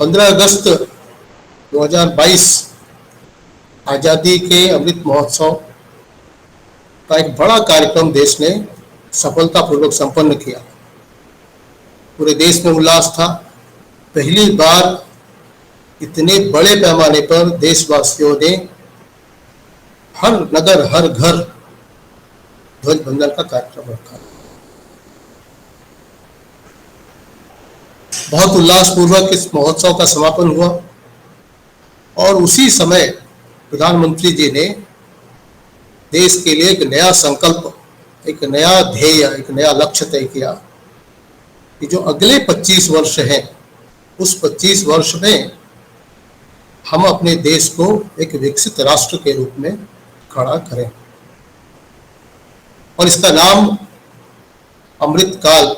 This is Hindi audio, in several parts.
15 अगस्त 2022 आज़ादी के अमृत महोत्सव का एक बड़ा कार्यक्रम देश ने सफलतापूर्वक संपन्न किया। पूरे देश में उल्लास था। पहली बार इतने बड़े पैमाने पर देशवासियों ने हर नगर हर घर ध्वज बंधन का कार्यक्रम रखा। बहुत उल्लासपूर्वक इस महोत्सव का समापन हुआ और उसी समय प्रधानमंत्री जी ने देश के लिए एक नया संकल्प, एक नया ध्येय, एक नया लक्ष्य तय किया कि जो अगले 25 वर्ष हैं, उस 25 वर्ष में हम अपने देश को एक विकसित राष्ट्र के रूप में खड़ा करें। और इसका नाम अमृत काल,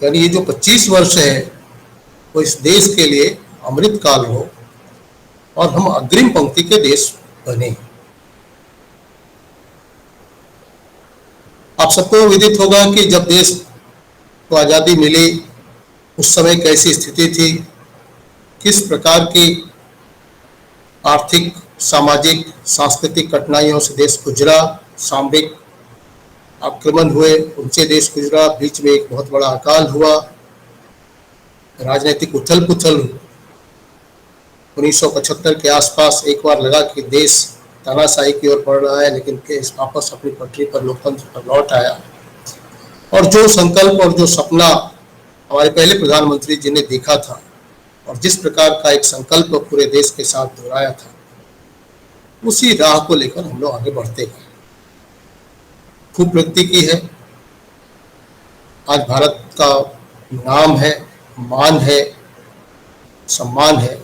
यानी ये जो 25 वर्ष है वो इस देश के लिए अमृत काल हो और हम अग्रिम पंक्ति के देश बने। आप सबको विदित होगा कि जब देश को आज़ादी मिली उस समय कैसी स्थिति थी, किस प्रकार की आर्थिक, सामाजिक, सांस्कृतिक कठिनाइयों से देश गुजरा। सामरिक आक्रमण हुए, उनसे देश गुजरा। बीच में एक बहुत बड़ा अकाल हुआ, राजनीतिक उथल पुथल। 1975 के आसपास एक बार लगा कि देश तानाशाही की ओर बढ़ रहा है, लेकिन देश वापस अपनी पटरी पर, लोकतंत्र पर लौट आया। और जो संकल्प और जो सपना हमारे पहले प्रधानमंत्री जी ने देखा था और जिस प्रकार का एक संकल्प पूरे देश के साथ दोहराया था, उसी राह को लेकर हम लोग आगे बढ़ते हैं। खूब प्रगति की है। आज भारत का नाम है, मान है, सम्मान है।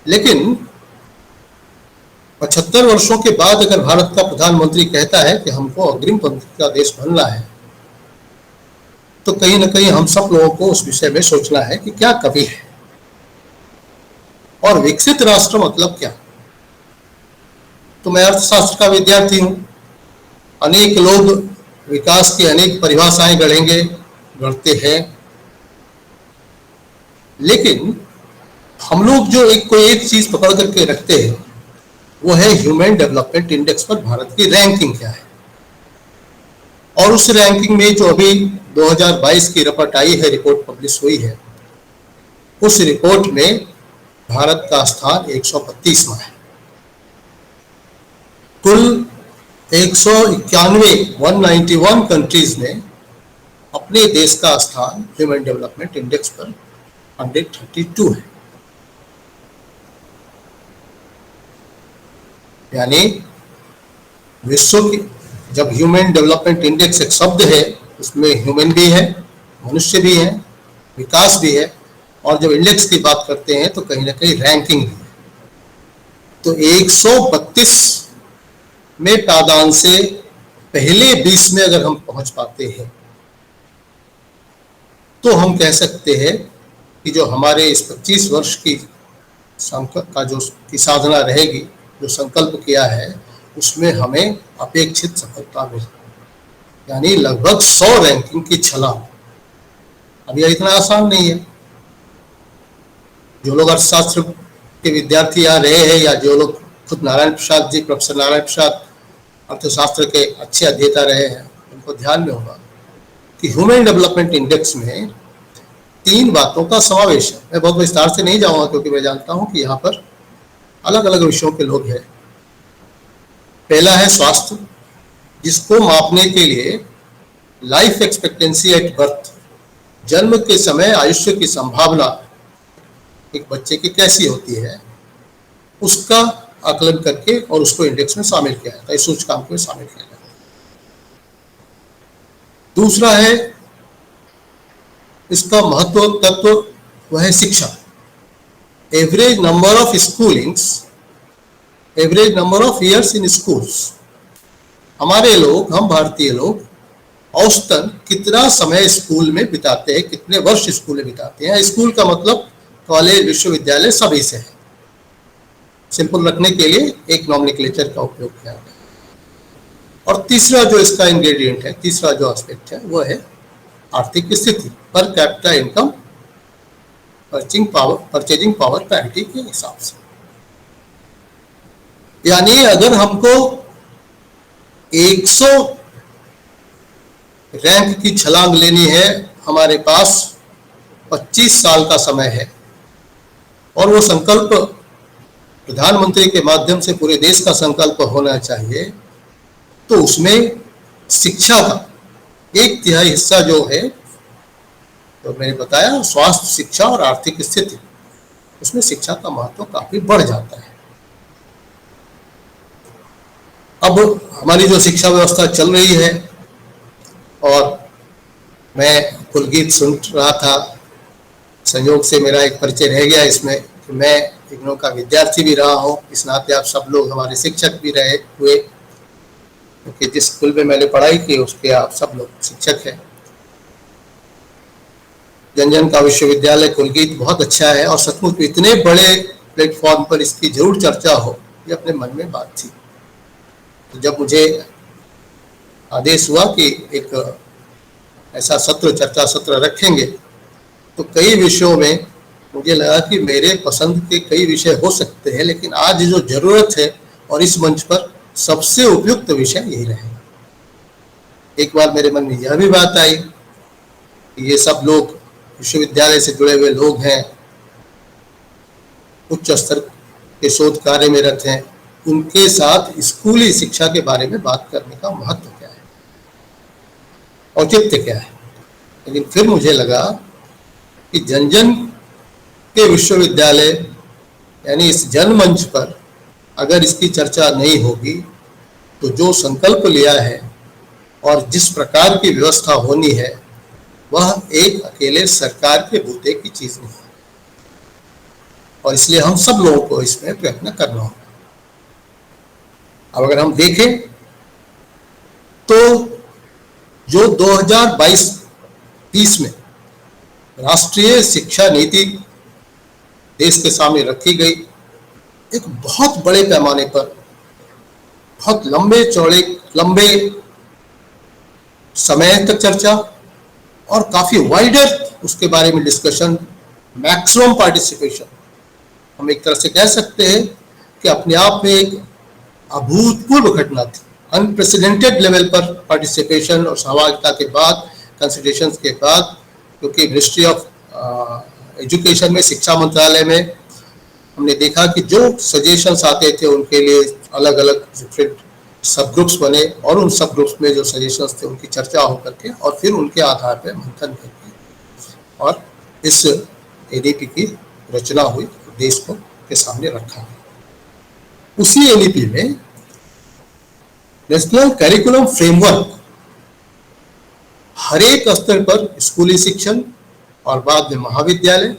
लेकिन 75 वर्षों के बाद अगर भारत का प्रधानमंत्री कहता है कि हमको अग्रिम पंक्ति का देश बनना है, तो कहीं ना कहीं हम सब लोगों को उस विषय में सोचना है कि क्या कमी है और विकसित राष्ट्र मतलब क्या। तो मैं अर्थशास्त्र का विद्यार्थी हूं। अनेक लोग विकास की अनेक परिभाषाएं गढ़ते हैं, लेकिन हम लोग जो कोई एक चीज पकड़ करके रखते हैं वो है ह्यूमन डेवलपमेंट इंडेक्स पर भारत की रैंकिंग क्या है। और उस रैंकिंग में जो अभी 2022 की रिपोर्ट आई है, रिपोर्ट पब्लिश हुई है, उस रिपोर्ट में भारत का स्थान 132वां है। कुल 191 कंट्रीज ने अपने देश का स्थान ह्यूमन डेवलपमेंट इंडेक्स पर 132 है। यानी विश्व की, जब ह्यूमन डेवलपमेंट इंडेक्स एक शब्द है, उसमें ह्यूमन भी है, मनुष्य भी है, विकास भी है, और जब इंडेक्स की बात करते हैं तो कहीं ना कहीं रैंकिंग भी है। तो 132 में पायदान से पहले 20 में अगर हम पहुंच पाते हैं तो हम कह सकते हैं कि जो हमारे इस 25 वर्ष की का जो की साधना रहेगी, जो संकल्प किया है, उसमें हमें अपेक्षित सफलता मिली। यानी लगभग 100 रैंकिंग की छलांग। अब यह इतना आसान नहीं है। जो लोग अर्थशास्त्र के विद्यार्थी यहाँ रहे हैं, या जो लोग खुद नारायण प्रसाद जी, प्रोफेसर नारायण प्रसाद अर्थशास्त्र के अच्छे अध्येता रहे हैं, उनको ध्यान में होगा कि ह्यूमन डेवलपमेंट इंडेक्स में 3 बातों का समावेश है। मैं बहुत विस्तार से नहीं जाऊंगा क्योंकि मैं जानता हूं कि यहाँ पर अलग अलग विषयों के लोग हैं। पहला है स्वास्थ्य, जिसको मापने के लिए लाइफ एक्सपेक्टेंसी एट बर्थ, जन्म के समय आयुष्य की संभावना एक बच्चे की कैसी होती है, उसका आकलन करके और उसको इंडेक्स में शामिल किया जाता है, इस सूचकांक में शामिल किया जाता है। दूसरा है इसका महत्व तत्व, वह है शिक्षा। Average number of schoolings, average number of years in schools. हमारे लोग, हम भारतीय लोग औसतन कितना समय स्कूल में बिताते हैं, कितने वर्ष स्कूल में बिताते हैं। स्कूल का मतलब कॉलेज, विश्वविद्यालय सभी से है। सिंपल रखने के लिए एक नॉमेनक्लेचर का उपयोग किया गया। और तीसरा जो इसका इंग्रेडिएंट है, तीसरा जो एस्पेक्ट है, वो है आर्थिक स्थिति, per capita income purchasing power parity के हिसाब से। यानी अगर हमको 100 रैंक की छलांग लेनी है, हमारे पास 25 साल का समय है और वो संकल्प प्रधानमंत्री के माध्यम से पूरे देश का संकल्प होना चाहिए, तो उसमें शिक्षा का 1/3 हिस्सा जो है, तो मैंने बताया स्वास्थ्य, शिक्षा और आर्थिक स्थिति, उसमें शिक्षा का महत्व काफी बढ़ जाता है। अब हमारी जो शिक्षा व्यवस्था चल रही है, और मैं कुलगीत सुन रहा था, संयोग से मेरा एक परिचय रह गया इसमें कि मैं इग्नू का विद्यार्थी भी रहा हूँ, इस नाते आप सब लोग हमारे शिक्षक भी रहे हुए, क्योंकि जिस स्कूल में मैंने पढ़ाई की उसके आप सब लोग शिक्षक हैं। जनजन का विश्वविद्यालय कुलगीत बहुत अच्छा है और सचमुच इतने बड़े प्लेटफॉर्म पर इसकी जरूर चर्चा हो, ये अपने मन में बात थी। तो जब मुझे आदेश हुआ कि एक ऐसा सत्र, चर्चा सत्र रखेंगे, तो कई विषयों में मुझे लगा कि मेरे पसंद के कई विषय हो सकते हैं, लेकिन आज जो जरूरत है और इस मंच पर सबसे उपयुक्त विषय यही रहेगा। एक बार मेरे मन में यह भी बात आई कि ये सब लोग विश्वविद्यालय से जुड़े हुए लोग हैं, उच्च स्तर के शोध कार्य में रत हैं, उनके साथ स्कूली शिक्षा के बारे में बात करने का महत्व क्या है, औचित्य क्या है। लेकिन फिर मुझे लगा कि जनजन के विश्वविद्यालय यानी इस जनमंच पर अगर इसकी चर्चा नहीं होगी, तो जो संकल्प लिया है और जिस प्रकार की व्यवस्था होनी है, वह एक अकेले सरकार के बूते की चीज नहीं है, और इसलिए हम सब लोगों को इसमें प्रयत्न करना होगा। अब अगर हम देखें तो जो 2022-30 में राष्ट्रीय शिक्षा नीति देश के सामने रखी गई, एक बहुत बड़े पैमाने पर, बहुत लंबे समय तक चर्चा और काफी वाइडर उसके बारे में डिस्कशन, मैक्सिमम पार्टिसिपेशन, हम एक तरह से कह सकते हैं कि अपने आप में एक अभूतपूर्व घटना थी। अनप्रेसिडेंटेड लेवल पर पार्टिसिपेशन और सहभागिता के बाद, कंसिडरेशंस के बाद, क्योंकि मिनिस्ट्री ऑफ एजुकेशन में, शिक्षा मंत्रालय में हमने देखा कि जो सजेशंस आते थे उनके लिए अलग अलग डिफरेंट सब ग्रुप्स बने, और उन सब ग्रुप्स में जो सजेशंस थे उनकी चर्चा होकर के और फिर उनके आधार पर मंथन करके और इस एडीपी की रचना हुई, देश को के सामने रखा गया। उसी एडीपी में नेशनल करिकुलम फ्रेमवर्क हर एक स्तर पर स्कूली शिक्षण और बाद में महाविद्यालय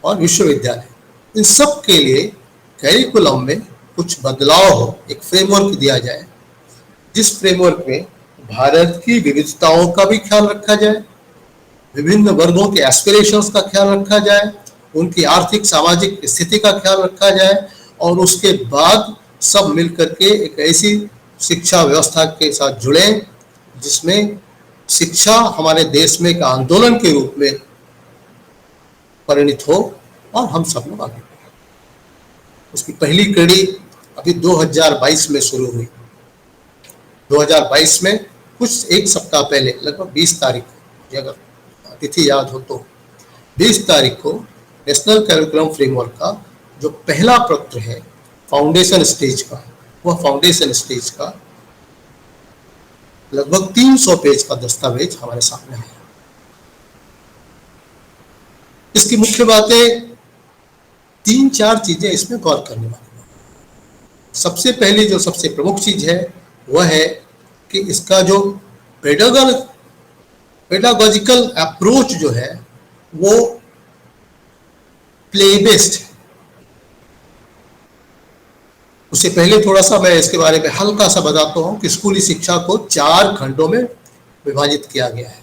और विश्वविद्यालय, इन सब के लिए करिकुलम में कुछ बदलाव हो, एक फ्रेमवर्क दिया जाए, जिस फ्रेमवर्क में भारत की विविधताओं का भी ख्याल रखा जाए, विभिन्न वर्गों के एस्पिरेशंस का ख्याल रखा जाए, उनकी आर्थिक सामाजिक स्थिति का ख्याल रखा जाए, और उसके बाद सब मिलकर के एक ऐसी शिक्षा व्यवस्था के साथ जुड़े जिसमें शिक्षा हमारे देश में एक आंदोलन के रूप में परिणित हो और हम सब लोग आगे बढ़े। उसकी पहली कड़ी अभी 2022 में शुरू हुई। 2022 में कुछ एक सप्ताह पहले, लगभग 20 तारीख को, अगर तिथि याद हो तो 20 तारीख को नेशनल करिकुलम फ्रेमवर्क का जो पहला पत्र है फाउंडेशन स्टेज का, वह फाउंडेशन स्टेज का लगभग 300 पेज का दस्तावेज हमारे सामने है। इसकी मुख्य बातें 3-4 चीजें इसमें गौर करने वाली हैं। सबसे पहली जो सबसे प्रमुख चीज है वह है कि इसका जो पेडागोजिकल अप्रोच जो है वो प्ले बेस्ड है। उससे पहले थोड़ा सा मैं इसके बारे में हल्का सा बताता हूं कि स्कूली शिक्षा को 4 खंडों में विभाजित किया गया है,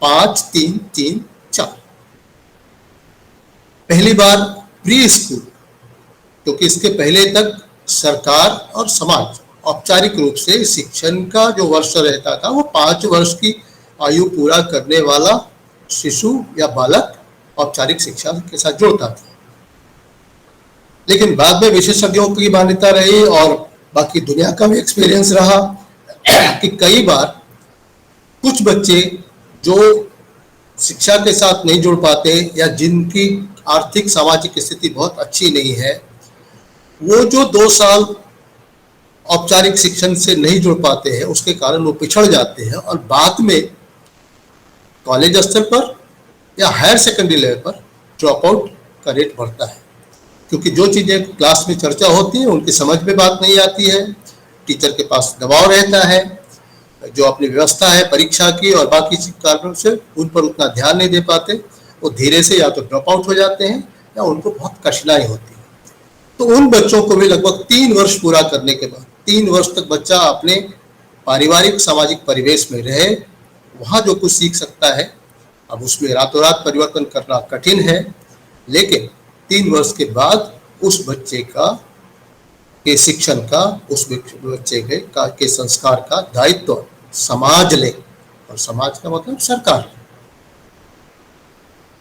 5-3-3-4। पहली बार प्री स्कूल, क्योंकि इसके पहले तक सरकार और समाज औपचारिक रूप से शिक्षण का जो वर्ष रहता था वो 5 वर्ष की आयु पूरा करने वाला शिशु या बालक औपचारिक शिक्षा के साथ जोड़ता था। लेकिन बाद में विशेषज्ञों की मान्यता रही और बाकी दुनिया का भी एक्सपीरियंस रहा कि कई बार कुछ बच्चे जो शिक्षा के साथ नहीं जुड़ पाते या जिनकी आर्थिक सामाजिक स्थिति बहुत अच्छी नहीं है, वो जो 2 साल औपचारिक शिक्षण से नहीं जुड़ पाते हैं, उसके कारण वो पिछड़ जाते हैं और बाद में कॉलेज स्तर पर या हायर सेकेंडरी लेवल पर ड्रॉप आउट का रेट बढ़ता है, क्योंकि जो चीज़ें क्लास में चर्चा होती हैं उनकी समझ में बात नहीं आती है, टीचर के पास दबाव रहता है, जो अपनी व्यवस्था है परीक्षा की और बाकी कारणों से उन पर उतना ध्यान नहीं दे पाते, वो धीरे से या तो ड्रॉप आउट हो जाते हैं या उनको बहुत कठिनाई होती है। तो उन बच्चों को भी लगभग 3 वर्ष पूरा करने के बाद, 3 वर्ष तक बच्चा अपने पारिवारिक सामाजिक परिवेश में रहे, वहाँ जो कुछ सीख सकता है, अब उसमें रातों रात परिवर्तन करना कठिन है, लेकिन 3 वर्ष के बाद उस बच्चे का के शिक्षण का, उस बच्चे के संस्कार का दायित्व समाज ले, और समाज का मतलब सरकार।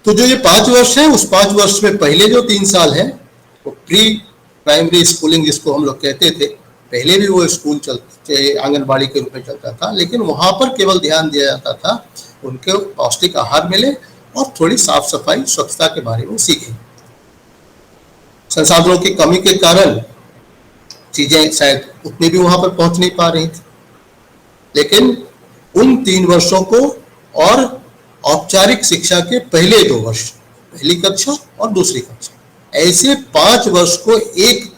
तो जो ये 5 वर्ष है, उस 5 वर्ष में पहले जो 3 साल है वो प्री प्राइमरी स्कूलिंग जिसको हम लोग कहते थे, पहले भी वो स्कूल चलते आंगनबाड़ी के रूप में चलता था, लेकिन वहां पर केवल ध्यान दिया जाता था उनके पौष्टिक आहार मिले और थोड़ी साफ सफाई स्वच्छता के बारे में सीखें। संसाधनों की कमी के कारण चीजें शायद उतनी भी वहां पर पहुंच नहीं पा रही थी, लेकिन उन 3 वर्षों को और औपचारिक शिक्षा के पहले 2 वर्ष, पहली कक्षा और दूसरी कक्षा, ऐसे 5 वर्ष को एक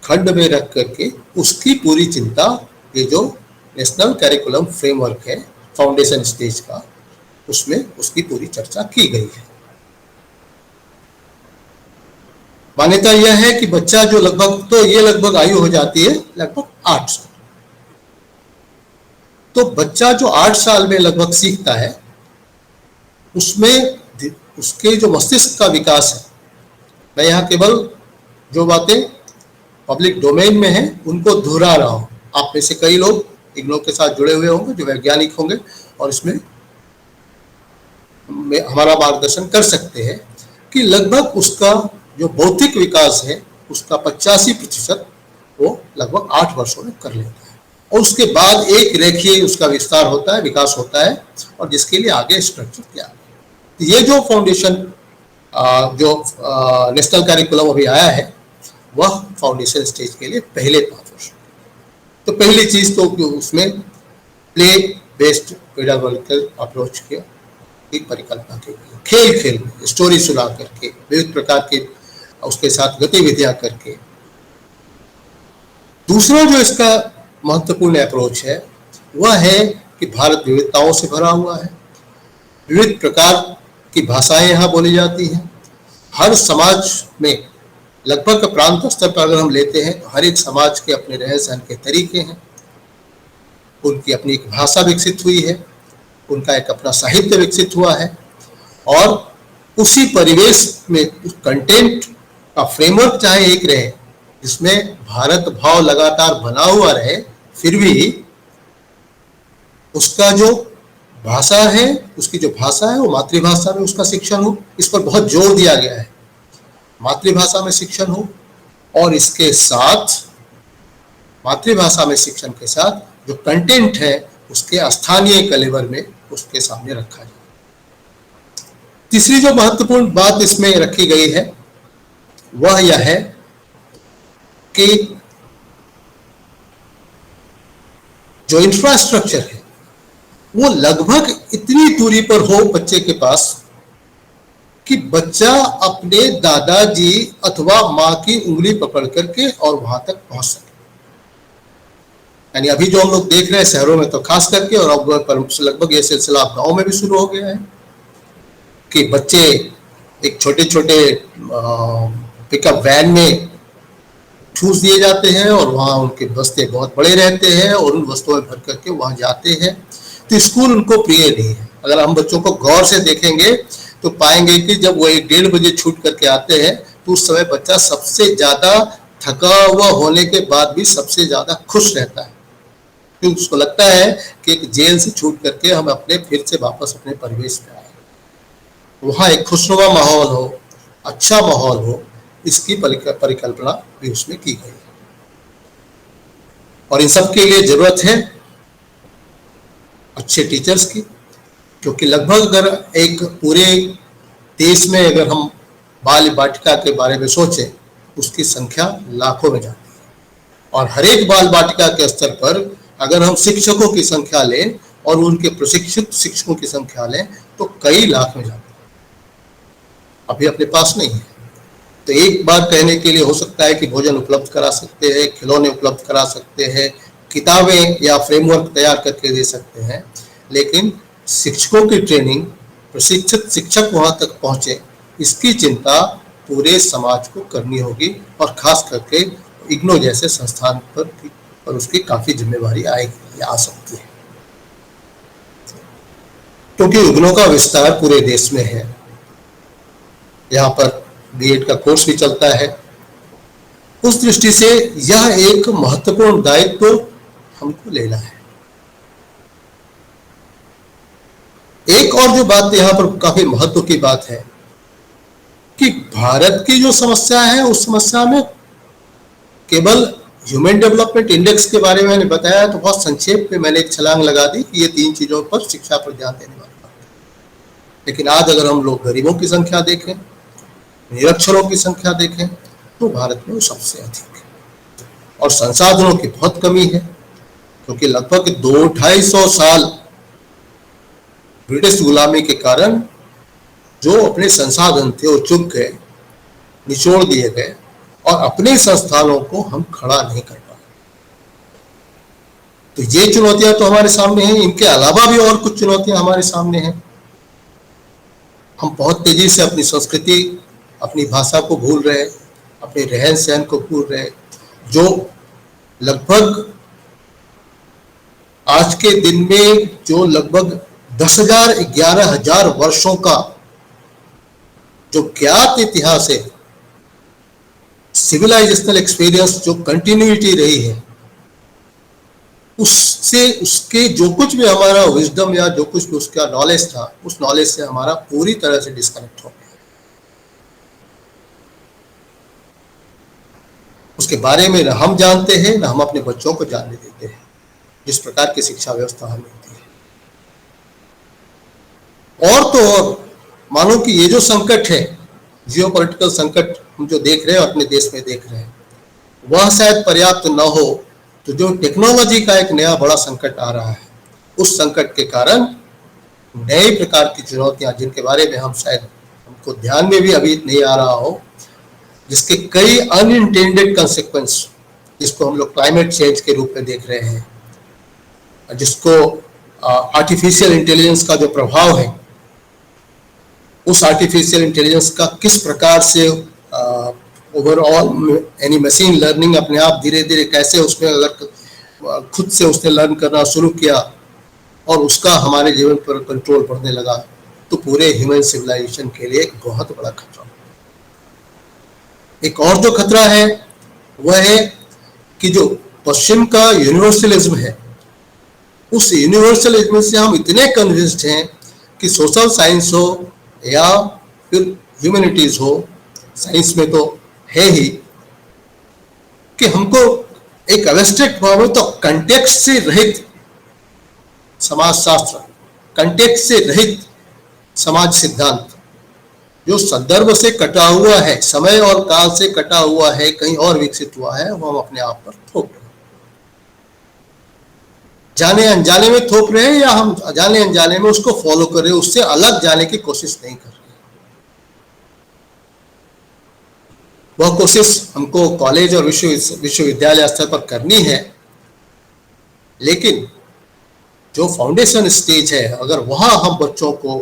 खंड में रख करके उसकी पूरी चिंता, ये जो नेशनल करिकुलम फ्रेमवर्क है फाउंडेशन स्टेज का, उसमें उसकी पूरी चर्चा की गई है। मान्यता यह है कि बच्चा जो लगभग आयु हो जाती है लगभग 8 साल। तो बच्चा जो 8 साल में लगभग सीखता है, उसमें उसके जो मस्तिष्क का विकास है, मैं यहाँ केवल जो बातें पब्लिक डोमेन में है उनको दोहरा रहा हूँ। आप में से कई लोग इग्नो के साथ जुड़े हुए होंगे, जो वैज्ञानिक होंगे और इसमें हमारा मार्गदर्शन कर सकते हैं कि लगभग उसका जो बौद्धिक विकास है उसका 85% वो लगभग 8 वर्षों में कर लेता है, और उसके बाद एक रेखीय उसका विस्तार होता है, विकास होता है, और जिसके लिए आगे स्ट्रक्चर तैयार है। ये जो फाउंडेशन जो नेशनल करिकुलम अभी आया है, वह फाउंडेशन स्टेज के लिए पहले 5 वर्ष। तो पहली चीज तो उसमें प्ले बेस्ड पेडागोजिकल अप्रोच की परिकल्पना की गई, खेल खेल में स्टोरी सुना करके, विविध प्रकार के उसके साथ गतिविधियां करके। दूसरा जो इसका महत्वपूर्ण अप्रोच है वह है कि भारत विविधताओं से भरा हुआ है, विविध प्रकार की भाषाएं यहाँ बोली जाती हैं। हर समाज में लगभग प्रांत स्तर पर अगर हम लेते हैं तो हर एक समाज के अपने रहन सहन के तरीके हैं, उनकी अपनी एक भाषा विकसित हुई है, उनका एक अपना साहित्य विकसित हुआ है, और उसी परिवेश में उस कंटेंट का फ्रेमवर्क चाहे एक रहे जिसमें भारत भाव लगातार बना हुआ रहे, फिर भी उसका जो भाषा है, उसकी जो भाषा है वो मातृभाषा में उसका शिक्षण हो, इस पर बहुत जोर दिया गया है, मातृभाषा में शिक्षण हो, और इसके साथ मातृभाषा में शिक्षण के साथ जो कंटेंट है उसके स्थानीय कलेवर में उसके सामने रखा जाए। तीसरी जो महत्वपूर्ण बात इसमें रखी गई है वह यह है कि जो इंफ्रास्ट्रक्चर है वो लगभग इतनी दूरी पर हो बच्चे के पास कि बच्चा अपने दादाजी अथवा माँ की उंगली पकड़ करके और वहां तक पहुंच सके। यानी अभी जो हम लोग देख रहे हैं शहरों में तो खास करके, और अब लगभग ये सिलसिला गांव में भी शुरू हो गया है कि बच्चे एक छोटे छोटे पिकअप वैन में ठूस दिए जाते हैं और वहाँ उनके बस्ते बहुत बड़े रहते हैं और उन वस्तुओं में भर करके वहाँ जाते हैं। तो स्कूल उनको प्रिय नहीं है। अगर हम बच्चों को गौर से देखेंगे तो पाएंगे कि जब वो 1-1:30 बजे छूट करके आते हैं तो उस समय बच्चा सबसे ज्यादा थका हुआ होने के बाद भी सबसे ज्यादा खुश रहता है, क्योंकि उसको लगता है कि एक जेल से छूट करके हम फिर से वापस अपने परिवेश में आए। वहाँ एक खुशनुमा माहौल हो, अच्छा माहौल हो, इसकी परिकल्पना भी उसमें की गई है। और इन सब के लिए जरूरत है अच्छे टीचर्स की, क्योंकि लगभग अगर एक पूरे देश में अगर हम बाल बाटिका के बारे में सोचें, उसकी संख्या लाखों में जाती है। और हर एक बाल बाटिका के स्तर पर अगर हम शिक्षकों की संख्या लें और उनके प्रशिक्षित शिक्षकों की संख्या लें तो कई लाख में जाती है। अभी अपने पास नहीं है। तो एक बात कहने के लिए हो सकता है कि भोजन उपलब्ध करा सकते हैं, खिलौने उपलब्ध करा सकते हैं, किताबें या फ्रेमवर्क तैयार करके दे सकते हैं, लेकिन शिक्षकों की ट्रेनिंग, प्रशिक्षित शिक्षक वहां तक पहुंचे, इसकी चिंता पूरे समाज को करनी होगी। और खास करके इग्नो जैसे संस्थान पर उसकी काफी जिम्मेवारी आएगी या आ सकती है, क्योंकि इग्नो का विस्तार पूरे देश में है। यहाँ पर बीएड का कोर्स भी चलता है। उस दृष्टि से यह एक महत्वपूर्ण दायित्व हमको लेना है। एक और जो बात यहाँ पर काफी महत्व की बात है कि भारत की जो समस्या है, उस समस्या में केवल ह्यूमन डेवलपमेंट इंडेक्स के बारे में मैंने बताया तो बहुत संक्षेप में मैंने एक छलांग लगा दी कि ये 3 चीजों पर, शिक्षा पर ध्यान देने वाली बात है। लेकिन आज अगर हम लोग गरीबों की संख्या देखें, निरक्षरों की संख्या देखें, तो भारत में वो सबसे अधिक है। और संसाधनों की बहुत कमी है, क्योंकि लगभग 200-250 साल ब्रिटिश गुलामी के कारण जो अपने संसाधन थे वो चुक गए, निचोड़ दिए गए, और अपने संस्थानों को हम खड़ा नहीं कर पाए। तो ये चुनौतियां तो हमारे सामने हैं। इनके अलावा भी और कुछ चुनौतियां हमारे सामने हैं। हम बहुत तेजी से अपनी संस्कृति, अपनी भाषा को भूल रहे, अपने रहन सहन को भूल रहे, जो लगभग आज के दिन में जो लगभग 10,000-11,000 वर्षों का जो ज्ञात इतिहास है, सिविलाइजेशनल एक्सपीरियंस, जो कंटिन्यूटी रही है, उससे उसके जो कुछ भी हमारा विजडम या जो कुछ भी उसका नॉलेज था, उस नॉलेज से हमारा पूरी तरह से डिस्कनेक्ट हो गया। उसके बारे में न हम जानते हैं, न हम अपने बच्चों को जानने देते हैं, जिस प्रकार की शिक्षा व्यवस्था हमें मिलती है। और तो और मानो कि ये जो संकट है, जियोपॉलिटिकल संकट हम जो देख रहे हैं, अपने देश में देख रहे हैं, वह शायद पर्याप्त न हो, तो जो टेक्नोलॉजी का एक नया बड़ा संकट आ रहा है, उस संकट के कारण नए प्रकार की चुनौतियां, जिनके बारे में हम शायद हमको ध्यान में भी अभी नहीं आ रहा हो, जिसके कई अनइंटेंडेड कंसेक्वेंस, जिसको हम लोग क्लाइमेट चेंज के रूप में देख रहे हैं, जिसको आर्टिफिशियल इंटेलिजेंस का जो प्रभाव है, उस आर्टिफिशियल इंटेलिजेंस का किस प्रकार से ओवरऑल यानी मशीन लर्निंग अपने आप धीरे धीरे कैसे उसमें अगर खुद से उसने लर्न करना शुरू किया और उसका हमारे जीवन पर कंट्रोल पड़ने लगा, तो पूरे ह्यूमन सिविलाइजेशन के लिए एक बहुत बड़ा खतरा। एक और जो खतरा है वह है कि जो पश्चिम का यूनिवर्सलिज्म है, उस यूनिवर्सलिज्म से हम इतने कन्विंस्ड हैं कि सोशल साइंस हो या फिर ह्यूमैनिटीज हो, साइंस में तो है ही, कि हमको एक एब्स्ट्रैक्ट भाव में तो कंटेक्स्ट से रहित समाजशास्त्र, कंटेक्स्ट से रहित समाज सिद्धांत, जो संदर्भ से कटा हुआ है, समय और काल से कटा हुआ है, कहीं और विकसित हुआ है, वो हम अपने आप पर थोप रहे हैं। जाने अनजाने में थोप रहे हैं या हम जाने अनजाने में उसको फॉलो कर रहे हैं, उससे अलग जाने की कोशिश नहीं कर रहे। वह कोशिश हमको कॉलेज और विश्वविद्यालय स्तर पर करनी है, लेकिन जो फाउंडेशन स्टेज है, अगर वहां हम बच्चों को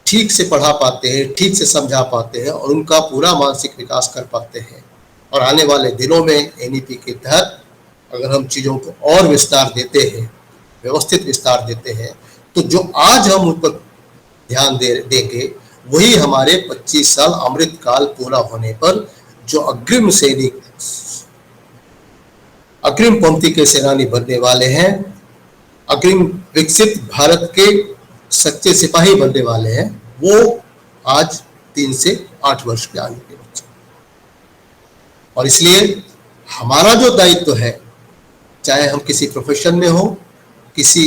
ठीक से पढ़ा पाते हैं, ठीक से समझा पाते हैं और उनका पूरा मानसिक विकास कर पाते हैं, और आने वाले दिनों में एनईपी के तहत अगर हम चीज़ों को और विस्तार देते हैं, व्यवस्थित विस्तार देते हैं, तो जो आज हम उन पर ध्यान देंगे, वही हमारे 25 साल अमृत काल पूरा होने पर जो अग्रिम सैनिक, अग्रिम पंक्ति के सेनानी बनने वाले हैं, अग्रिम विकसित भारत के सच्चे सिपाही बनने वाले हैं, वो आज 3 से 8 वर्ष के आयु के बच्चे। और इसलिए हमारा जो दायित्व है, चाहे हम किसी प्रोफेशन में हो, किसी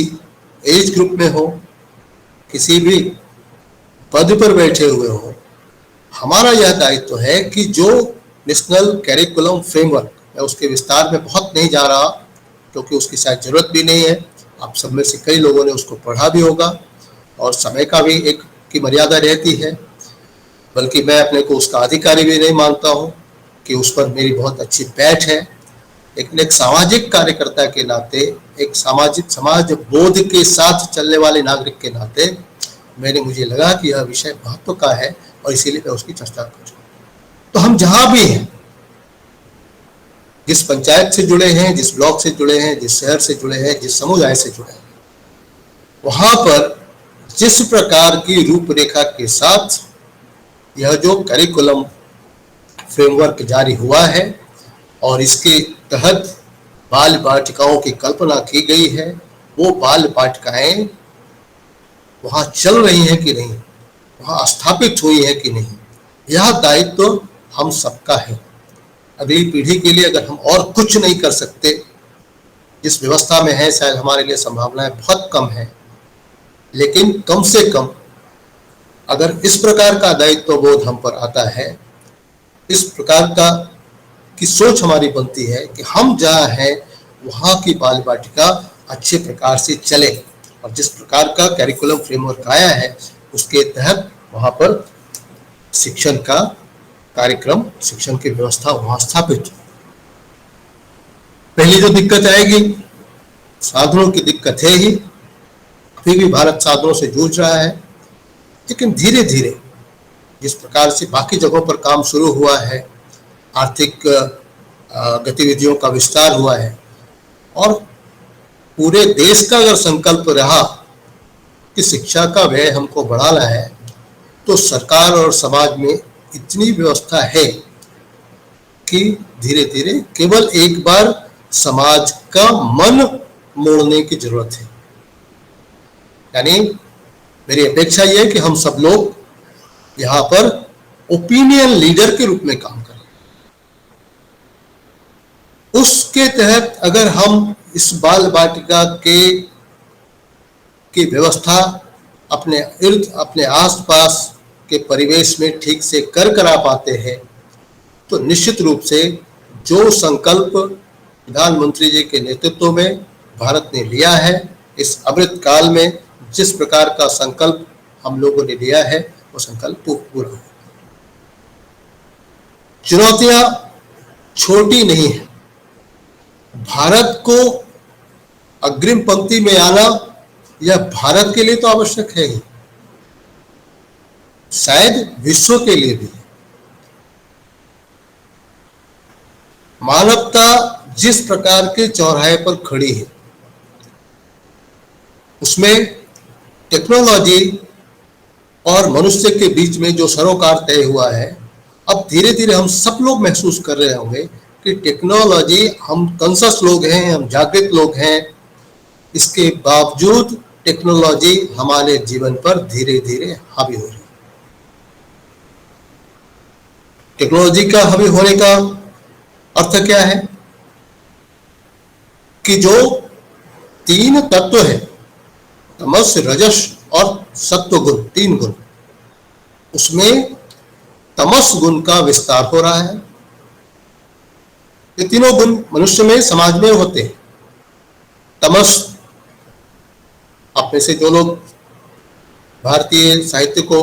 एज ग्रुप में हो, किसी भी पद पर बैठे हुए हो, हमारा यह दायित्व है कि जो नेशनल कैरिकुलम फ्रेमवर्क, मैं उसके विस्तार में बहुत नहीं जा रहा क्योंकि उसकी शायद जरूरत भी नहीं है, आप सब में से कई लोगों ने उसको पढ़ा भी होगा और समय का भी एक की मर्यादा रहती है, बल्कि मैं अपने को उसका अधिकारी भी नहीं मानता हूँ कि उस पर मेरी बहुत अच्छी पैठ है, लेकिन एक सामाजिक कार्यकर्ता के नाते, एक सामाजिक समाज बोध के साथ चलने वाले नागरिक के नाते मुझे लगा कि यह विषय महत्व का है और इसीलिए मैं उसकी चर्चा करूँ। तो हम जहां भी हैं, जिस पंचायत से जुड़े हैं, जिस ब्लॉक से जुड़े हैं, जिस शहर से जुड़े हैं, जिस समुदाय से जुड़े हैं, वहां पर जिस प्रकार की रूपरेखा के साथ यह जो करिकुलम फ्रेमवर्क जारी हुआ है और इसके तहत बाल बाटिकाओं की कल्पना की गई है, वो बाल बाटिकाएं वहां चल रही हैं कि नहीं, वहां स्थापित हुई है कि नहीं, यह दायित्व हम सबका है। अगली पीढ़ी के लिए अगर हम और कुछ नहीं कर सकते, जिस व्यवस्था में है शायद हमारे लिए संभावनाएं बहुत कम है, लेकिन कम से कम अगर इस प्रकार का दायित्व बोध हम पर आता है, इस प्रकार का की सोच हमारी बनती है कि हम जहाँ हैं वहाँ की बाल बाटिका अच्छे प्रकार से चले, और जिस प्रकार का कैरिकुलम फ्रेमवर्क आया है उसके तहत वहाँ पर शिक्षण का कार्यक्रम, शिक्षण की व्यवस्था वहाँ स्थापित। पहली जो दिक्कत आएगी, साधनों की दिक्कत है ही, अभी भी भारत साधनों से जूझ रहा है, लेकिन धीरे धीरे जिस प्रकार से बाकी जगहों पर काम शुरू हुआ है, आर्थिक गतिविधियों का विस्तार हुआ है और पूरे देश का अगर संकल्प रहा कि शिक्षा का व्यय हमको बढ़ाना है, तो सरकार और समाज में इतनी व्यवस्था है कि धीरे धीरे केवल एक बार समाज का मन मोड़ने की जरूरत है। यानी मेरी अपेक्षा यह है कि हम सब लोग यहाँ पर ओपिनियन लीडर के रूप में काम करें। उसके तहत अगर हम इस बाल बाटिका की व्यवस्था अपने इर्द, अपने आसपास के परिवेश में ठीक से करा पाते हैं, तो निश्चित रूप से जो संकल्प प्रधानमंत्री जी के नेतृत्व में भारत ने लिया है, इस अमृत काल में जिस प्रकार का संकल्प हम लोगों ने लिया है, वो संकल्प पूरा हो। चुनौतियां छोटी नहीं है। भारत को अग्रिम पंक्ति में आना यह भारत के लिए तो आवश्यक है ही, शायद विश्व के लिए भी। मानवता जिस प्रकार के चौराहे पर खड़ी है, उसमें टेक्नोलॉजी और मनुष्य के बीच में जो सरोकार तय हुआ है, अब धीरे धीरे हम सब लोग महसूस कर रहे होंगे कि टेक्नोलॉजी, हम कॉन्शियस लोग हैं, हम जागृत लोग हैं, इसके बावजूद टेक्नोलॉजी हमारे जीवन पर धीरे धीरे हावी हो रही है। टेक्नोलॉजी का हावी होने का अर्थ क्या है कि जो 3 तत्व है, तमस, रजस और सत्व गुण, 3 गुण, उसमें तमस गुण का विस्तार हो रहा है। ये तीनों गुण मनुष्य में, समाज में होते हैं। तमस, आप में से जो लोग भारतीय साहित्य को,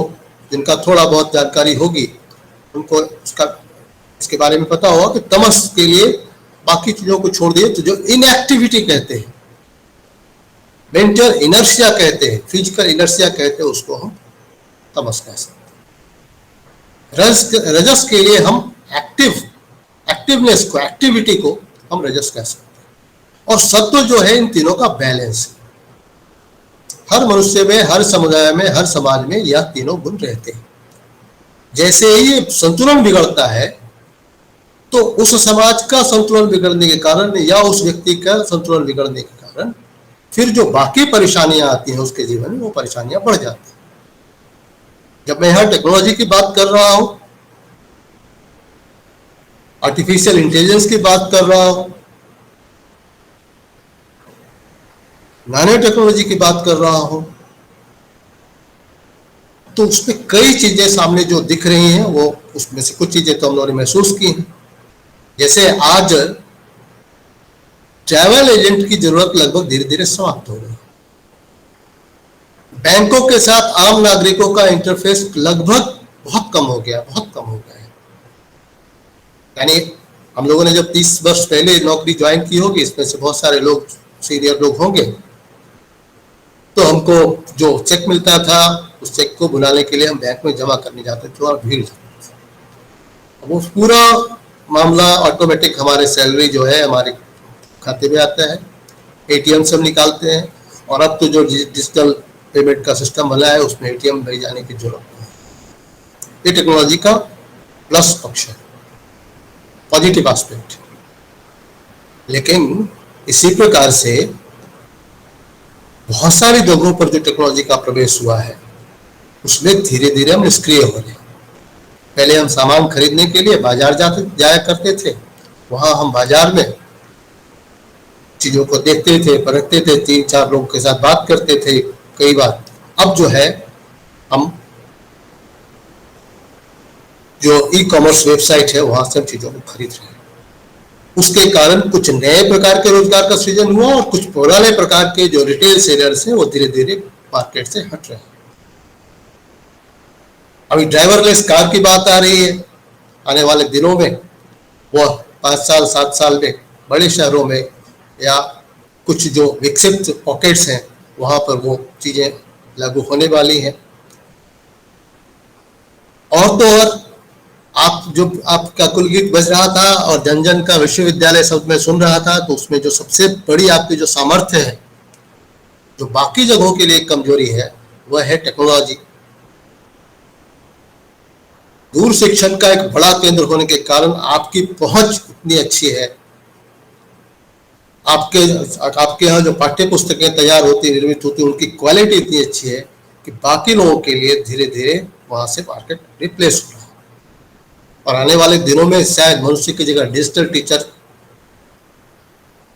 जिनका थोड़ा बहुत जानकारी होगी, उनको इसके बारे में पता होगा कि तमस के लिए बाकी चीजों को छोड़ दिए तो जो इनएक्टिविटी कहते हैं, मेंटल इनर्शिया कहते हैं, फिजिकल इनर्शिया कहते हैं, उसको हम तमस कह सकते हैं। रजस के लिए हम एक्टिवनेस को, एक्टिविटी को हम रजस कह सकते हैं। और सत्व जो है इन तीनों का बैलेंस है। हर मनुष्य में, हर समुदाय में, हर समाज में यह तीनों गुण रहते हैं। जैसे ही संतुलन बिगड़ता है तो उस समाज का संतुलन बिगड़ने के कारण या उस व्यक्ति का संतुलन बिगड़ने के कारण फिर जो बाकी परेशानियां आती हैं उसके जीवन में, वो परेशानियां बढ़ जाती हैं। जब मैं यहां टेक्नोलॉजी की बात कर रहा हूं, आर्टिफिशियल इंटेलिजेंस की बात कर रहा हूं, नैनो टेक्नोलॉजी की बात कर रहा हूं, तो उसमें कई चीजें सामने जो दिख रही हैं, वो उसमें से कुछ चीजें तो हम लोगों ने महसूस की हैं। जैसे आज ट्रैवल एजेंट की जरूरत लगभग धीरे धीरे समाप्त हो गई। बैंकों के साथ आम नागरिकों का इंटरफेस लगभग बहुत कम हो गया, बहुत कम हो गया है। यानी हम लोगों ने जब 30 वर्ष पहले नौकरी ज्वाइन की होगी, इसमें से बहुत सारे लोग सीनियर लोग होंगे, तो हमको जो चेक मिलता था, उस चेक को बुलाने के लिए हम बैंक में जमा करने जाते थे और भीड़ जाती थी। वो पूरा मामला ऑटोमेटिक हमारे सैलरी जो है हमारे खाते में आता है, एटीएम से हम निकालते हैं, और अब तो जो डिजिटल पेमेंट का सिस्टम बना है उसमें एटीएम ले जाने की जरूरत नहीं। ये टेक्नोलॉजी का प्लस पक्ष है, पॉजिटिव एस्पेक्ट। लेकिन इसी प्रकार से बहुत सारी जगहों पर जो टेक्नोलॉजी का प्रवेश हुआ है, उसमें धीरे धीरे हम निष्क्रिय हो रहे हैं। पहले हम सामान खरीदने के लिए बाजार जाया करते थे, वहां हम बाजार में चीजों को देखते थे, परखते थे, 3-4 लोगों के साथ बात करते थे कई बार। अब जो है हम जो ई कॉमर्स वेबसाइट है वहां से हम चीजों को खरीद रहे हैं। उसके कारण कुछ नए प्रकार के रोजगार का सृजन हुआ और कुछ पुराने प्रकार के जो रिटेल सेलर्स हैं वो धीरे धीरे मार्केट से हट रहे हैं। अभी ड्राइवरलेस कार की बात आ रही है, आने वाले दिनों में वो 5 साल 7 साल में बड़े शहरों में या कुछ जो विकसित पॉकेट्स हैं वहां पर वो चीजें लागू होने वाली हैं। और तो और आपका कुलगीत बज रहा था और जन जन का विश्वविद्यालय शब्द में सुन रहा था, तो उसमें जो सबसे बड़ी आपकी जो सामर्थ्य है, जो बाकी जगहों के लिए कमजोरी है, वह है टेक्नोलॉजी। दूर शिक्षण का एक बड़ा केंद्र होने के कारण आपकी पहुंच इतनी अच्छी है, आपके यहाँ जो पाठ्य पुस्तकें तैयार होती निर्मित होती उनकी क्वालिटी इतनी अच्छी है कि बाकी लोगों के लिए धीरे धीरे वहां से मार्केट रिप्लेस हो रहा है। और आने वाले दिनों में शायद मनुष्य की जगह डिजिटल टीचर,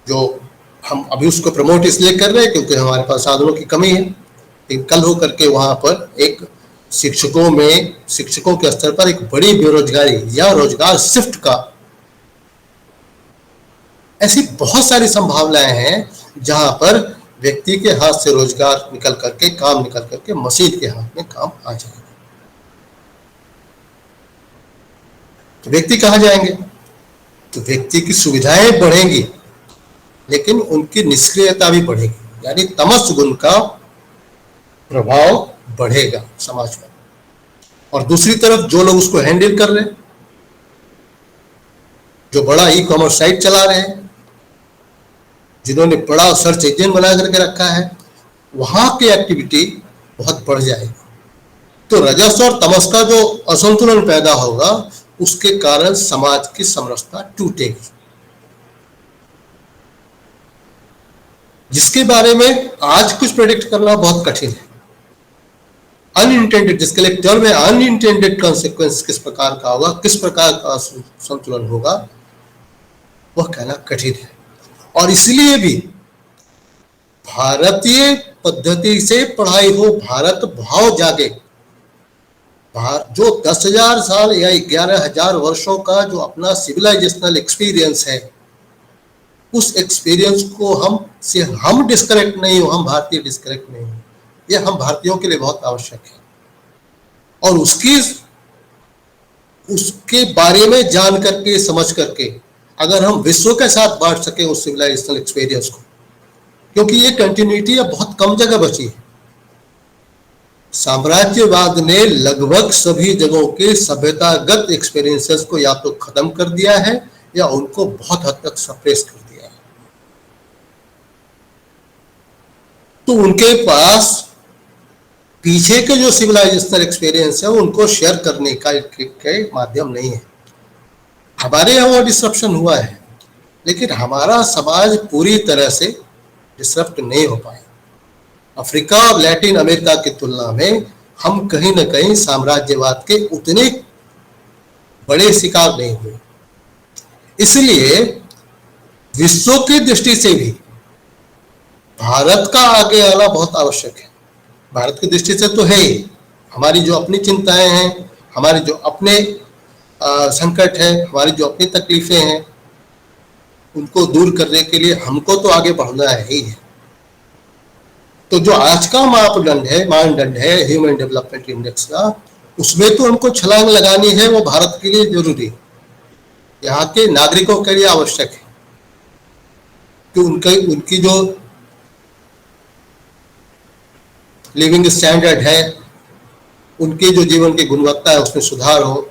जो हम अभी उसको प्रमोट इसलिए कर रहे हैं क्योंकि हमारे पास साधनों की कमी है, लेकिन कल हो करके वहां पर एक शिक्षकों के स्तर पर एक बड़ी बेरोजगारी या रोजगार शिफ्ट का, ऐसी बहुत सारी संभावनाएं हैं जहां पर व्यक्ति के हाथ से रोजगार निकल करके मशीन के हाथ में काम आ जाएगा। तो व्यक्ति कहां जाएंगे? तो व्यक्ति की सुविधाएं बढ़ेंगी, लेकिन उनकी निष्क्रियता भी बढ़ेगी, यानी तमस गुण का प्रभाव बढ़ेगा समाज में। और दूसरी तरफ जो लोग उसको हैंडल कर रहे हैं, जो बड़ा ई कॉमर्स साइट चला रहे हैं, जिन्होंने बड़ा सर्च इंजन बना करके रखा है, वहां की एक्टिविटी बहुत बढ़ जाएगी। तो रजस और तमस का जो असंतुलन पैदा होगा, उसके कारण समाज की समरसता टूटेगी, जिसके बारे में आज कुछ प्रेडिक्ट करना बहुत कठिन है। अनइंटेंडेड, जिसके लिए टर्म में अनइंटेंडेड कॉन्सिक्वेंस किस प्रकार का होगा, किस प्रकार का संतुलन होगा, वह कहना कठिन है। और इसलिए भी भारतीय पद्धति से पढ़ाई हो, भारत भाव जागे, जो 10,000 साल या 11,000 वर्षों का जो अपना सिविलाइजेशनल एक्सपीरियंस है, उस एक्सपीरियंस को हम डिस्कनेक्ट नहीं हो, हम भारतीय डिस्कनेक्ट नहीं हो, यह हम भारतीयों के लिए बहुत आवश्यक है। और उसके बारे में जान करके, समझ करके, अगर हम विश्व के साथ बांट सके उस सिविलाइजेशनल एक्सपीरियंस को, क्योंकि ये कंटिन्यूटी अब बहुत कम जगह बची है। साम्राज्यवाद ने लगभग सभी जगहों के सभ्यतागत एक्सपीरियंसेस को या तो खत्म कर दिया है या उनको बहुत हद तक सप्रेस कर दिया है। तो उनके पास पीछे के जो सिविलाइजेशनल एक्सपीरियंस है उनको शेयर करने का के माध्यम नहीं है। हमारे यहाँ वो डिसरप्शन हुआ है, लेकिन हमारा समाज पूरी तरह से डिसरप्ट नहीं हो पाया। अफ्रीका और लैटिन अमेरिका की तुलना में हम कहीं ना कहीं साम्राज्यवाद के उतने बड़े शिकार नहीं हुए। इसलिए विश्व की दृष्टि से भी भारत का आगे आना बहुत आवश्यक है। भारत की दृष्टि से तो है ही, हमारी जो अपनी चिंताएं हैं, हमारे जो अपने संकट है, हमारी जो अपनी तकलीफें हैं, उनको दूर करने के लिए हमको तो आगे बढ़ना है ही है। तो जो आज का मानदंड है ह्यूमन डेवलपमेंट इंडेक्स का, उसमें तो हमको छलांग लगानी है, वो भारत के लिए जरूरी है, यहाँ के नागरिकों के लिए आवश्यक है कि उनकी जो लिविंग स्टैंडर्ड है, उनकी जो जीवन की गुणवत्ता है, उसमें सुधार हो,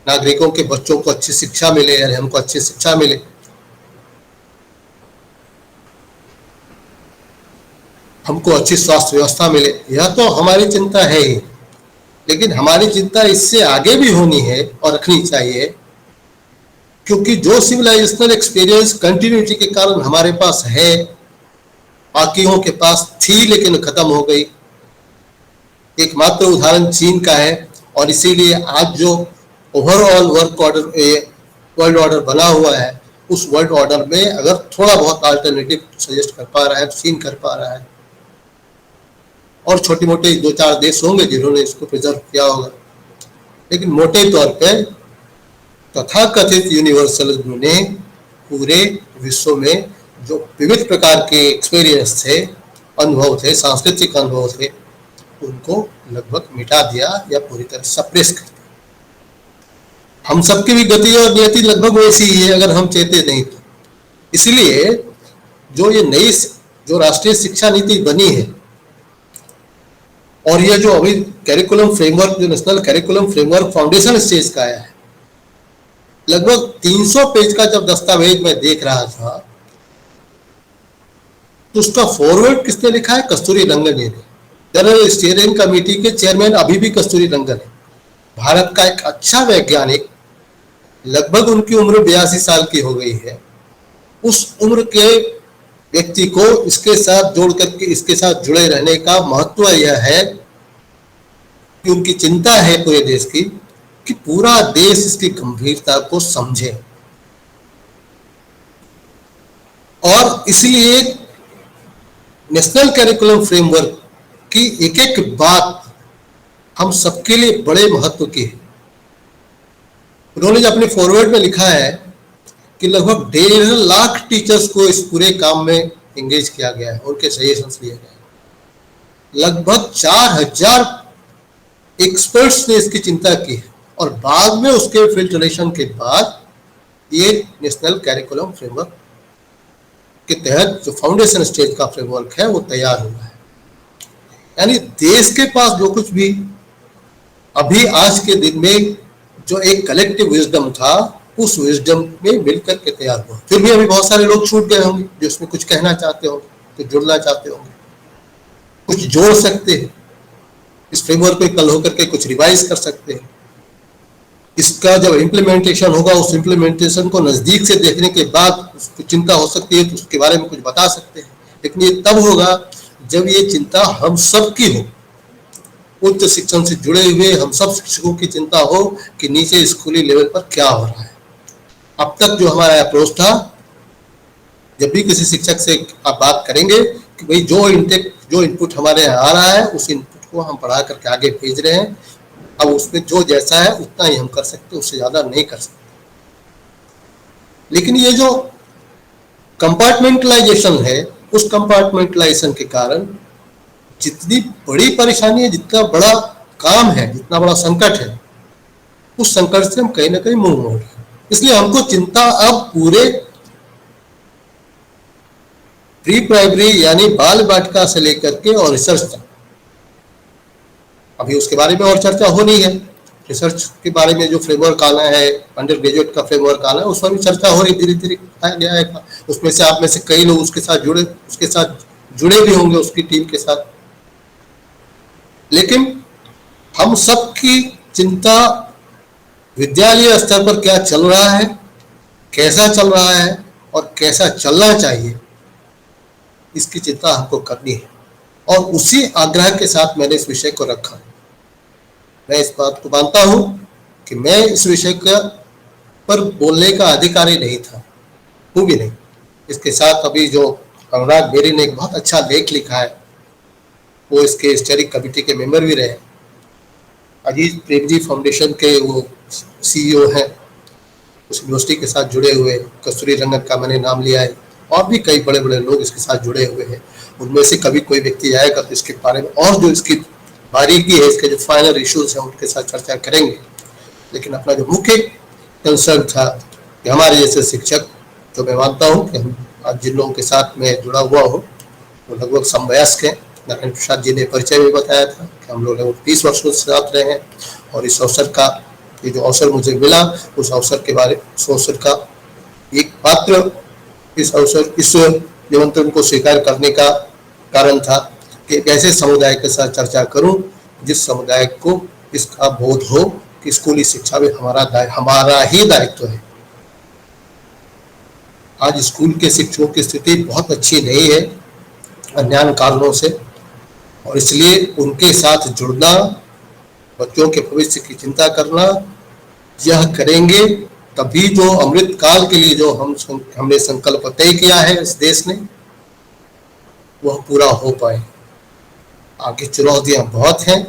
नागरिकों के बच्चों को अच्छी शिक्षा मिले, यानी हमको अच्छी शिक्षा मिले, हमको अच्छी स्वास्थ्य व्यवस्था मिले। यह तो हमारी चिंता है ही, लेकिन हमारी चिंता इससे आगे भी होनी है और रखनी चाहिए, क्योंकि जो सिविलाइजेशनल एक्सपीरियंस कंटिन्यूटी के कारण हमारे पास है, बाकियों के पास थी लेकिन खत्म हो गई। एकमात्र उदाहरण चीन का है, और इसीलिए आज जो ओवरऑल वर्ल्ड ऑर्डर बना हुआ है, उस वर्ल्ड ऑर्डर में अगर थोड़ा बहुत अल्टरनेटिव सजेस्ट कर पा रहा है तो चीन कर पा रहा है, और छोटे मोटे 2-4 देश होंगे जिन्होंने इसको प्रिजर्व किया होगा। लेकिन मोटे तौर पे तथाकथित यूनिवर्सलिज्म ने पूरे विश्व में जो विविध प्रकार के एक्सपीरियंस थे, अनुभव थे, सांस्कृतिक अनुभव थे, उनको लगभग मिटा दिया या पूरी तरह सप्रेस कर दिया। हम सबकी भी गति और नियति लगभग वैसी ही है, अगर हम चाहते नहीं तो। इसलिए जो ये नई जो राष्ट्रीय शिक्षा नीति बनी है, और ये जो अभी कैरिकुलम फ्रेमवर्क, जो national curriculum framework foundation stage का आया है, लगभग 300 पेज का जब दस्तावेज मैं देख रहा था, तो उसका फॉरवर्ड किसने लिखा है? कस्तूरी रंगन जी ने। जनरल स्टीयरिंग कमेटी के चेयरमैन अभी भी कस्तूरी रंगन है। भारत का एक अच्छा वैज्ञानिक, लगभग उनकी उम्र 82 साल की हो गई है। उस उम्र के व्यक्ति को इसके साथ जोड़ करके इसके साथ जुड़े रहने का महत्व यह है कि उनकी चिंता है पूरे देश की, कि पूरा देश इसकी गंभीरता को समझे, और इसलिए नेशनल कैरिकुलम फ्रेमवर्क की एक एक बात हम सबके लिए बड़े महत्व की है। उन्होंने जो अपने फॉरवर्ड में लिखा है कि लगभग 1.5 लाख टीचर्स को इस पूरे काम में एंगेज किया गया है, उनके सजेशंस लिए गए। लगभग 4000 एक्सपर्ट्स ने इसकी चिंता की है, और बाद में उसके फिल्ट्रेशन के बाद ये नेशनल कैरिकुलम फ्रेमवर्क के तहत जो फाउंडेशन स्टेज का फ्रेमवर्क है वो तैयार हुआ है। यानी देश के पास जो कुछ भी अभी आज के दिन में जो एक कलेक्टिव विजडम था, उस विजडम में मिलकर के तैयार हुआ। फिर भी अभी बहुत सारे लोग छूट गए होंगे जो इसमें कुछ कहना चाहते होंगे, कुछ जुड़ना चाहते होंगे, कुछ जोड़ सकते हैं इस फ्रेमवर्क में, कल होकर के कुछ रिवाइज कर सकते हैं। इसका जब इम्प्लीमेंटेशन होगा, उस इम्प्लीमेंटेशन को नजदीक से देखने के बाद उसको चिंता हो सकती है तो उसके बारे में कुछ बता सकते हैं। लेकिन ये तब होगा जब ये चिंता हम सब की हो, उच्च शिक्षण से जुड़े हुए हम सब शिक्षकों की चिंता हो कि नीचे स्कूली लेवल पर क्या हो रहा है। अब तक जो हमारा अप्रोच था, जब भी किसी शिक्षक से आप बात करेंगे कि भाई जो इनपुट हमारे यहाँ आ रहा है, उस इनपुट को हम पढ़ा करके आगे भेज रहे हैं, अब उसमें जो जैसा है उतना ही हम कर सकते, उससे ज्यादा नहीं कर सकते। लेकिन ये जो कंपार्टमेंटलाइजेशन है, उस कंपार्टमेंटलाइजेशन के कारण जितनी बड़ी परेशानी है, जितना बड़ा काम है, जितना बड़ा संकट है, उस संकट से हम कहीं ना कहीं मुंह मोड़ रहे हैं। इसलिए हमको चिंता अब पूरे प्री प्राइमरी यानी बाल बालिका से लेकर के और रिसर्च तक, अभी उसके बारे में और चर्चा होनी है। रिसर्च के बारे में जो फ्रेमवर्क आना है, अंडर ग्रेजुएट का फ्रेमवर्क आना है, उस पर भी चर्चा हो रही, धीरे धीरे आया गया है। उसमें से आप में से कई लोग उसके साथ जुड़े भी होंगे उसकी टीम के साथ। लेकिन हम सब की चिंता विद्यालय स्तर पर क्या चल रहा है, कैसा चल रहा है और कैसा चलना चाहिए, इसकी चिंता हमको करनी है। और उसी आग्रह के साथ मैंने इस विषय को रखा। मैं इस बात को मानता हूं कि मैं इस विषय का पर बोलने का अधिकारी नहीं था, हूं भी नहीं। इसके साथ अभी जो अनुराग बेरी ने एक बहुत अच्छा लेख लिखा है, वो इसके स्टीयरिंग कमेटी के मेंबर भी रहे। अजीत प्रेमजी फाउंडेशन के वो सीईओ हैं, उस यूनिवर्सिटी के साथ जुड़े हुए। कस्तूरी रंगन का मैंने नाम लिया है, और भी कई बड़े बड़े लोग इसके साथ जुड़े हुए हैं। उनमें से कभी कोई व्यक्ति आएगा तो इसके बारे में और जो इसकी बारीकी है, इसके जो फाइनल इश्यूज हैं, उनके साथ चर्चा करेंगे। लेकिन अपना जो मुख्य कंसर्न था कि हमारे जैसे शिक्षक, जो मैं मानता हूँ कि हम आज जिन लोगों के साथ में जुड़ा हुआ हूँ वो लगभग समवयस्क हैं। नारायण प्रसाद जी ने परिचय में बताया था कि हम लोग लगभग 30 वर्षों से साथ रहे हैं, और इस अवसर का, ये जो अवसर मुझे मिला, उस अवसर के बारे, उस अवसर का एक मात्र इस अवसर, इस निमंत्रण को स्वीकार करने का कारण था कि एक ऐसे समुदाय के साथ चर्चा करूं जिस समुदाय को इसका बोध हो कि स्कूली शिक्षा में हमारा ही दायित्व है। आज स्कूल के शिक्षकों की स्थिति बहुत अच्छी नहीं है अज्ञान कारणों से, और इसलिए उनके साथ जुड़ना, बच्चों के भविष्य की चिंता करना, यह करेंगे तभी जो अमृत काल के लिए जो हमने संकल्प तय किया है इस देश ने, वह पूरा हो पाए। आगे चुनौतियां बहुत हैं,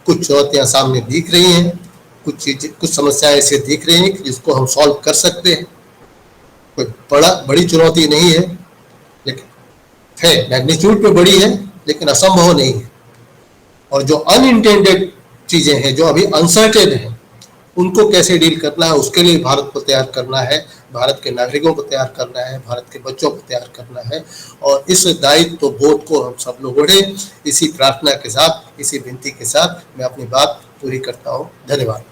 कुछ चुनौतियां सामने दिख रही हैं, कुछ समस्याएं ऐसे दिख रही हैं कि जिसको हम सॉल्व कर सकते हैं। कोई बड़ी चुनौती नहीं है, लेकिन है मैग्नीट्यूड पे बड़ी है, लेकिन असंभव नहीं है। और जो अनइंटेंडेड चीजें हैं, जो अभी अनसर्टेन है, उनको कैसे डील करना है, उसके लिए भारत को तैयार करना है, भारत के नागरिकों को तैयार करना है, भारत के बच्चों को तैयार करना है। और इस दायित्व बोध को हम सब लोग उड़े। इसी प्रार्थना के साथ, इसी विनती के साथ मैं अपनी बात पूरी करता हूँ। धन्यवाद।